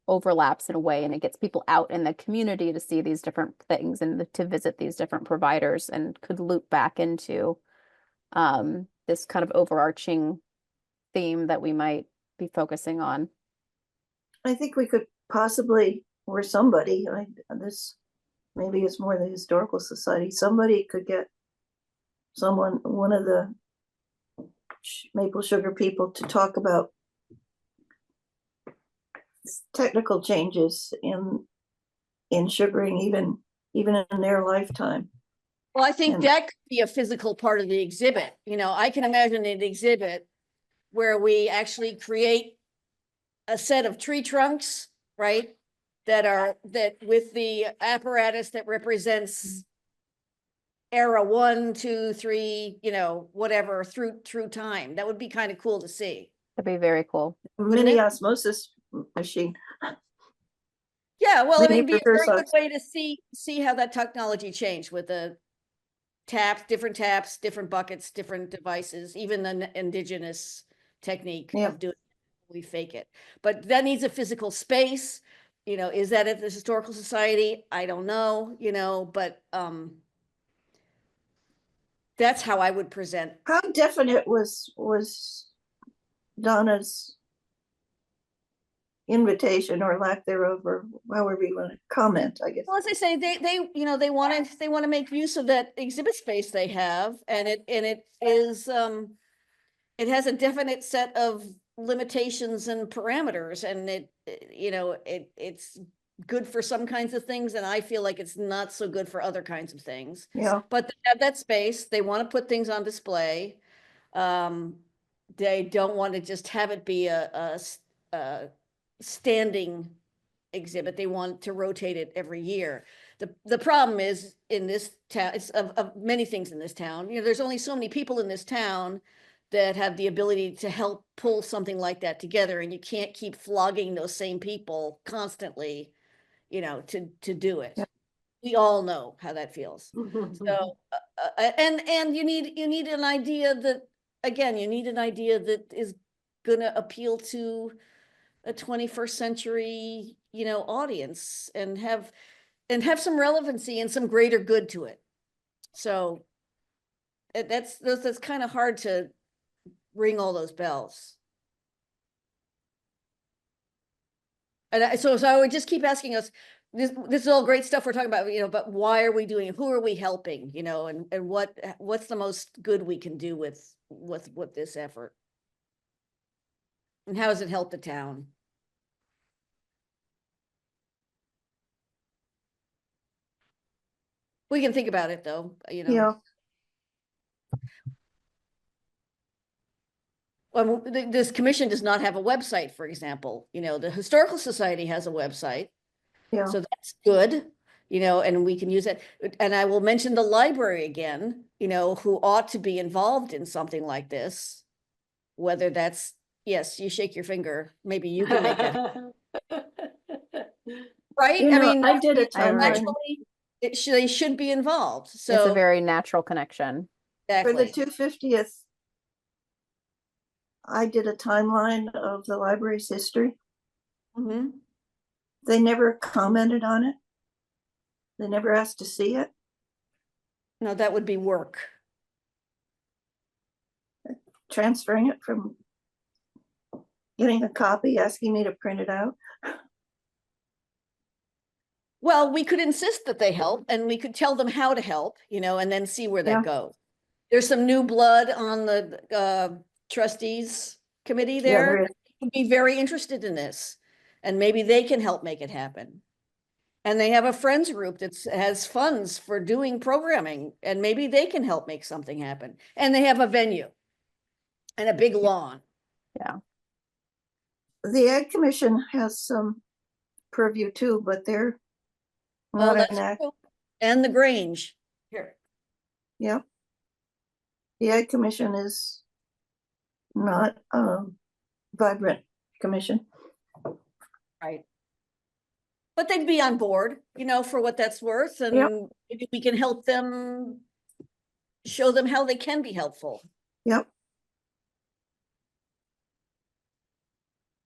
Speaker 2: overlaps in a way, and it gets people out in the community to see these different things and to visit these different providers, and could loop back into this kind of overarching theme that we might be focusing on.
Speaker 1: I think we could possibly, or somebody, this maybe it's more the Historical Society, somebody could get one of the maple sugar people to talk about technical changes in sugaring, even in their lifetime.
Speaker 3: Well, I think
Speaker 1: And-
Speaker 3: that could be a physical part of the exhibit. I can imagine an exhibit where we actually create a set of tree trunks, right? That with the apparatus that represents era 1, 2, 3, whatever through time. That would be kind of cool to see.
Speaker 2: That'd be very cool.
Speaker 1: Mini osmosis machine.
Speaker 3: Yeah, well,
Speaker 1: Mini
Speaker 3: it'd be a very
Speaker 1: reverse
Speaker 3: good way to see how that technology changed with the taps, different buckets, different devices, even the indigenous technique
Speaker 1: Yeah.
Speaker 3: of doing it, we fake it. But that needs a physical space. Is that at the Historical Society? I don't know, but that's how I would present.
Speaker 1: How definite was Donna's invitation or lack thereof, or however you want to comment, I guess?
Speaker 3: Well, as I say, they want to make use of that exhibit space they have, and it is it has a definite set of limitations and parameters, and it's good for some kinds of things, and I feel like it's not so good for other kinds of things.
Speaker 1: Yeah,
Speaker 3: But they have that space. They want to put things on display. They don't want to just have it be a standing exhibit. They want to rotate it every year. The problem is in this town, it's of many things in this town. There's only so many people in this town that have the ability to help pull something like that together, and you can't keep flogging those same people constantly, to do it.
Speaker 1: Yeah.
Speaker 3: We all know how that feels. So, and you need an idea that again, you need an idea that is gonna appeal to a 21st century, audience and have some relevancy and some greater good to it. So that's kind of hard to ring all those bells. And so I would just keep asking us, this is all great stuff we're talking about, but why are we doing it? Who are we helping, and what's the most good we can do with this effort? And how does it help the town? We can think about it though,
Speaker 1: Yeah,
Speaker 3: Well, this commission does not have a website, for example. The Historical Society has a website.
Speaker 1: yeah.
Speaker 3: So that's good, and we can use it. And I will mention the library again, who ought to be involved in something like this. Whether that's, yes, you shake your finger, maybe you can make that, right?
Speaker 1: You
Speaker 3: I
Speaker 1: know,
Speaker 3: mean,
Speaker 1: I did a
Speaker 2: I agree.
Speaker 1: timeline
Speaker 3: actually, they should be involved.
Speaker 2: It's a
Speaker 3: So
Speaker 2: very natural connection.
Speaker 1: for the
Speaker 3: exactly.
Speaker 1: 250th. I did a timeline of the library's history.
Speaker 3: Mhm.
Speaker 1: They never commented on it. They never asked to see it.
Speaker 3: No, that would be work.
Speaker 1: Transferring it from getting a copy, asking me to print it out.
Speaker 3: Well, we could insist that they help and we could tell them how to help, and then see where that
Speaker 1: Yeah.
Speaker 3: goes. There's some new blood on the trustees committee
Speaker 1: Yeah,
Speaker 3: there.
Speaker 1: there is.
Speaker 3: Would be very interested in this, and maybe they can help make it happen. And they have a friends group that has funds for doing programming, and maybe they can help make something happen. And they have a venue and a big lawn.
Speaker 2: Yeah.
Speaker 1: The Ag Commission has some purview too, but they're
Speaker 3: Oh,
Speaker 1: not
Speaker 3: that's
Speaker 1: an ag.
Speaker 3: true. And the Grange here.
Speaker 1: Yeah. The Ag Commission is not a vibrant commission.
Speaker 3: Right. But they'd be on board, for what that's worth, and
Speaker 1: Yep.
Speaker 3: maybe we can help them, show them how they can be helpful.
Speaker 1: Yep.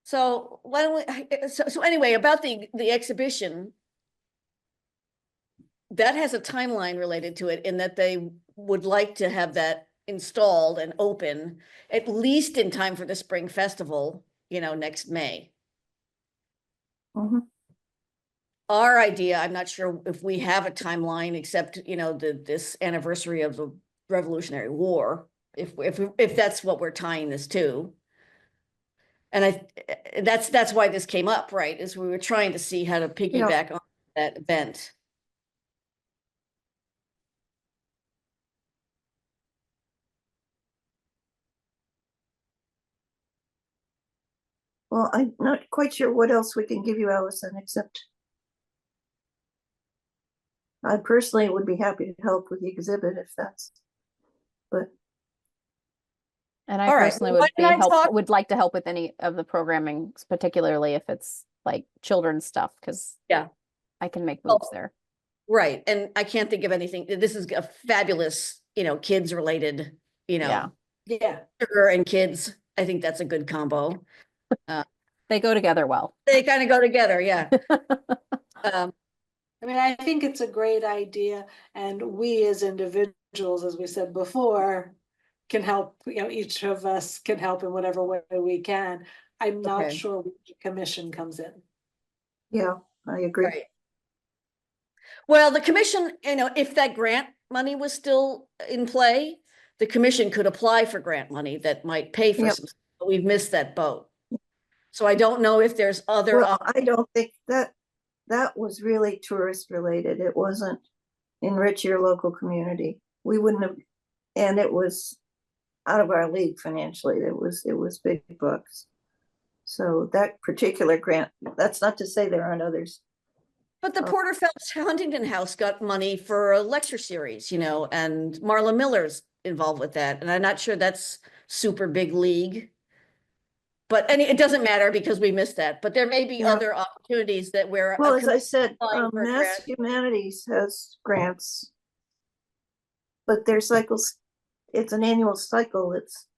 Speaker 3: So why don't we, so anyway, about the exhibition, that has a timeline related to it in that they would like to have that installed and open at least in time for the spring festival, next May.
Speaker 1: Mhm.
Speaker 3: Our idea, I'm not sure if we have a timeline except, this anniversary of the Revolutionary War, if that's what we're tying this to. And that's why this came up, right? Is we were trying to see how to piggyback on that event.
Speaker 1: Well, I'm not quite sure what else we can give you, Allison, except I personally would be happy to help with the exhibit if that's, but
Speaker 2: And I
Speaker 3: All right,
Speaker 2: personally
Speaker 3: well, why don't I talk-
Speaker 2: would like to help with any of the programming, particularly if it's like children's stuff, because
Speaker 3: Yeah.
Speaker 2: I can make
Speaker 3: Oh.
Speaker 2: moves there.
Speaker 3: Right, and I can't think of anything. This is a fabulous, kids related,
Speaker 2: Yeah.
Speaker 4: Yeah,
Speaker 3: sugar and kids. I think that's a good combo.
Speaker 2: They go together well.
Speaker 3: They kind of go together, yeah.
Speaker 4: I mean, I think it's a great idea, and we as individuals, as we said before, can help, each of us can help in whatever way we can. I'm not
Speaker 3: Okay.
Speaker 4: sure where the commission comes in.
Speaker 1: yeah, I agree.
Speaker 3: Right. Well, the commission, if that grant money was still in play, the commission could apply for grant money that might pay for
Speaker 1: Yep.
Speaker 3: some, but we've missed that boat. So I don't know if there's other,
Speaker 1: Well, I don't think that was really tourist related. It wasn't enrich your local community. We wouldn't have, and it was out of our league financially. It was big bucks. So that particular grant, that's not to say there aren't others.
Speaker 3: but the Porter Phelps Huntington House got money for a lecture series, and Marla Miller's involved with that. And I'm not sure that's super big league. But it doesn't matter because we missed that, but there may be
Speaker 1: Yeah.
Speaker 3: other opportunities that we're.
Speaker 1: Well, as I said,
Speaker 3: applying for a
Speaker 1: Mass
Speaker 3: grant.
Speaker 1: Humanities has grants, but their cycles, it's an annual cycle. It's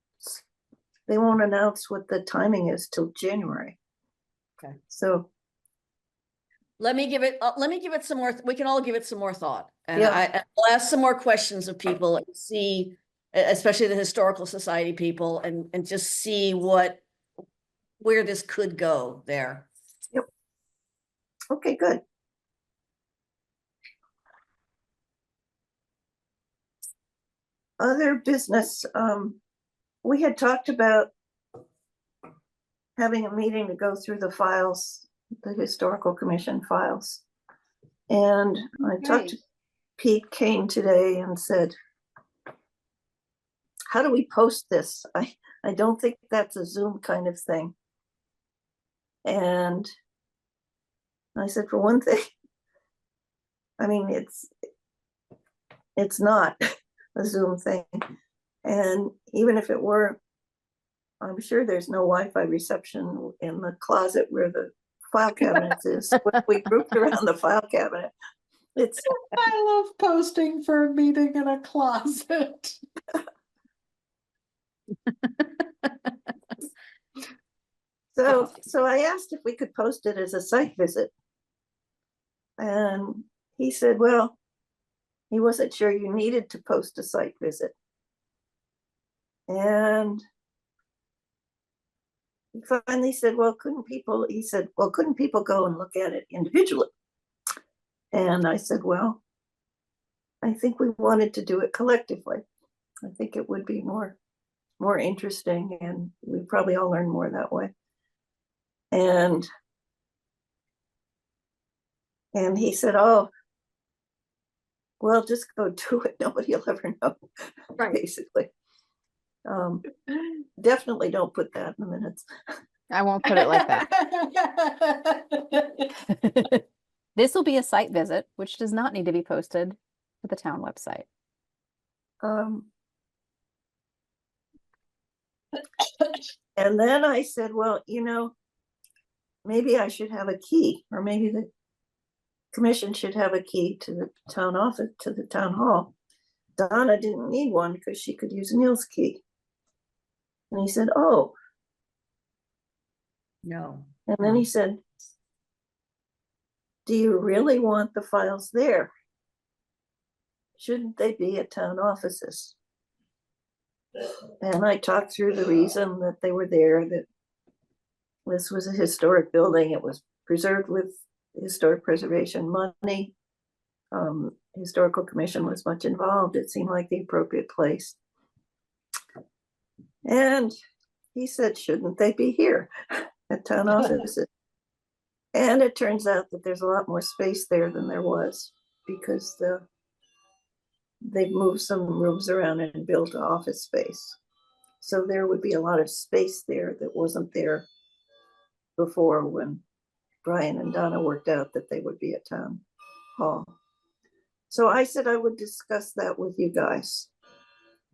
Speaker 1: they won't announce what the timing is till January.
Speaker 3: Okay.
Speaker 1: So,
Speaker 3: Let me give it some more, we can all give it some more thought. And
Speaker 1: Yeah.
Speaker 3: I'll ask some more questions of people and see, especially the Historical Society people, and just see where this could go there.
Speaker 1: okay, good. Other business, we had talked about having a meeting to go through the files, the Historical Commission files. And I talked to Pete Kane today and said, how do we post this? I don't think that's a Zoom kind of thing. And I said, for one thing, I mean, it's not a Zoom thing. And even if it were, I'm sure there's no Wi-Fi reception in the closet where the file cabinets is. We grouped around the file cabinet. It's
Speaker 4: I love posting for a meeting in a closet.
Speaker 1: so I asked if we could post it as a site visit. And he said, well, he wasn't sure you needed to post a site visit. And he finally said, well, couldn't people go and look at it individually? And I said, well, I think we wanted to do it collectively. I think it would be more interesting, and we probably all learn more that way. And he said, oh, well, just go do it. Nobody will ever know,
Speaker 3: Right.
Speaker 1: basically. Definitely don't put that in the minutes.
Speaker 2: I won't put it like that. This will be a site visit, which does not need to be posted to the town website.
Speaker 1: And then I said, well, maybe I should have a key, or maybe the commission should have a key to the town office, to the town hall. Donna didn't need one because she could use Neil's key. And he said, oh.
Speaker 3: No.
Speaker 1: And then he said, do you really want the files there? Shouldn't they be at town offices? And I talked through the reason that they were there, that this was a historic building. It was preserved with historic preservation money. Historical Commission was much involved. It seemed like the appropriate place. And he said, shouldn't they be here at town offices? And it turns out that there's a lot more space there than there was, because they've moved some rooms around and built office space. So there would be a lot of space there that wasn't there before, when Brian and Donna worked out that they would be at town hall. So I said I would discuss that with you guys,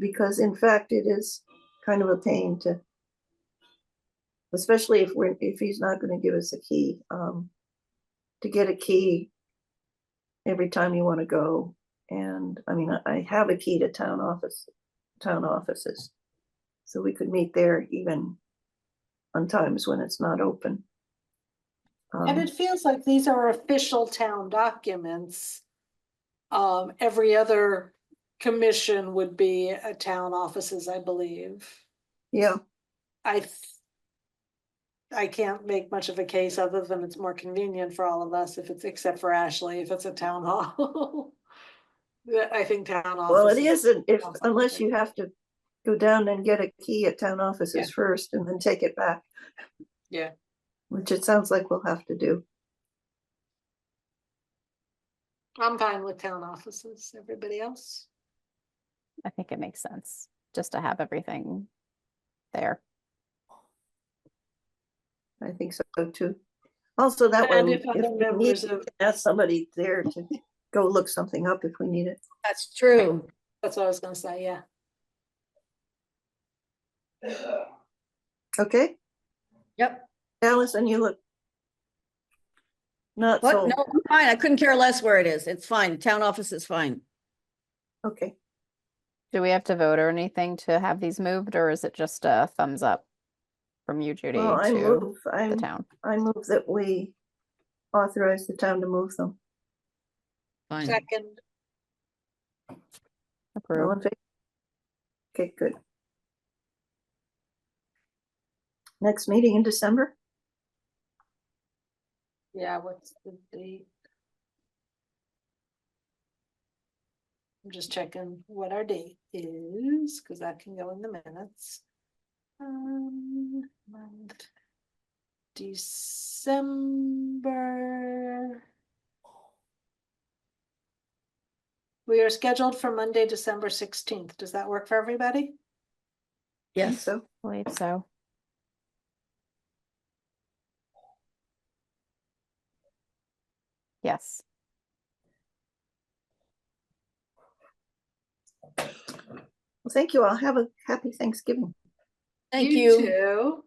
Speaker 1: because in fact it is kind of a pain to, especially if he's not going to give us a key, to get a key every time you want to go. And I mean, I have a key to town offices, so we could meet there even on times when it's not open.
Speaker 4: And it feels like these are official town documents. Every other commission would be at town offices, I believe.
Speaker 1: Yeah.
Speaker 4: I can't make much of a case other than it's more convenient for all of us if it's, except for Ashley, if it's a town hall. I think town office.
Speaker 1: Well, it isn't, unless you have to go down and get a key at town offices first and then take it back.
Speaker 4: Yeah.
Speaker 1: Which it sounds like we'll have to do.
Speaker 4: I'm fine with town offices. Everybody else?
Speaker 2: I think it makes sense just to have everything there.
Speaker 1: I think so too. Also, that way,
Speaker 4: And if other members
Speaker 1: we
Speaker 4: of,
Speaker 1: can ask somebody there to go look something up if we need it.
Speaker 3: That's true.
Speaker 4: that's what I was gonna say, yeah.
Speaker 1: Okay,
Speaker 3: Yep.
Speaker 1: Allison, you look not
Speaker 3: What?
Speaker 1: sold.
Speaker 3: No, I'm fine. I couldn't care less where it is. It's fine. Town office is fine.
Speaker 1: Okay.
Speaker 2: Do we have to vote or anything to have these moved, or is it just a thumbs up from you, Judy,
Speaker 1: Well,
Speaker 2: to the town?
Speaker 1: I move that we authorize the town to move them.
Speaker 3: Fine.
Speaker 4: Second,
Speaker 1: All
Speaker 2: Approved.
Speaker 1: in favor? Okay, good. Next meeting in December?
Speaker 4: yeah, what's the date? I'm just checking what our date is, because that can go in the minutes. Month. December. We are scheduled for Monday, December 16th. Does that work for everybody?
Speaker 1: I think
Speaker 3: Yes.
Speaker 1: So,
Speaker 2: Believe so. Yes.
Speaker 1: well, thank you all. Have a happy Thanksgiving.
Speaker 3: Thank you.
Speaker 4: Too.